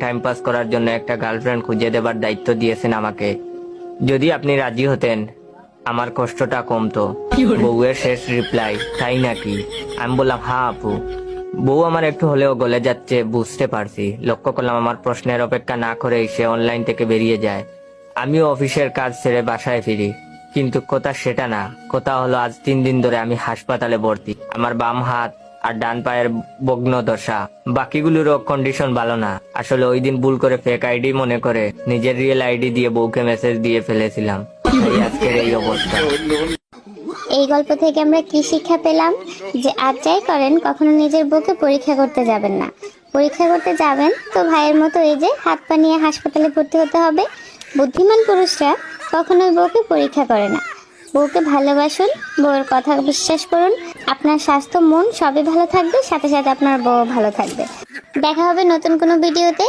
Time pass করার জন্য একটা গার্লফ্রেন্ড খুঁজে দেবার দায়িত্ব দিয়েছেন আমাকে। যদি আপনি রাজি হতেন আমার কষ্টটা কমতো। বউয়ের শেষ রিপ্লাই, তাই নাকি? আমি বললাম, হ্যাঁ আপু। বউ আমার একটু হলেও গলে যাচ্ছে বুঝতে পারছি। লক্ষ্য করলাম আমার প্রশ্নের অপেক্ষা না করেই সে অনলাইন থেকে বেরিয়ে যায়। আমিও অফিসের কাজ ছেড়ে বাসায় ফিরি, কিন্তু কথা সেটা না। কথা হলো আজ 3 দিন ধরে আমি হাসপাতালে ভর্তি। আমার বাম হাত আর ডান পায়ের ভগ্ন দশা। বাকিগুলোরও কন্ডিশন ভালো না। আসলে ওই দিন ভুল করে ফেক আইডি মনে করে নিজের রিয়েল আইডি দিয়ে বউকে মেসেজ দিয়ে ফেলেছিলাম। তাই আজকের এই অবস্থা। এই গল্প থেকে আমরা কি শিক্ষা পেলাম? যে আর যাই করেন কখনো নিজের বউকে পরীক্ষা করতে যাবেন না। পরীক্ষা করতে যাবেন তো ভাইয়ের মতো এই যে হাত পা নিয়ে হাসপাতালে ভর্তি হতে হবে। বুদ্ধিমান পুরুষরা কখনোই বউকে পরীক্ষা করে না। বউকে ভালোবাসুন, বউয়ের কথা বিশ্বাস করুন। আপনার স্বাস্থ্য মন সবই ভালো থাকবে, সাথে সাথে আপনার বউ ভালো থাকবে। দেখা হবে নতুন কোনো ভিডিওতে।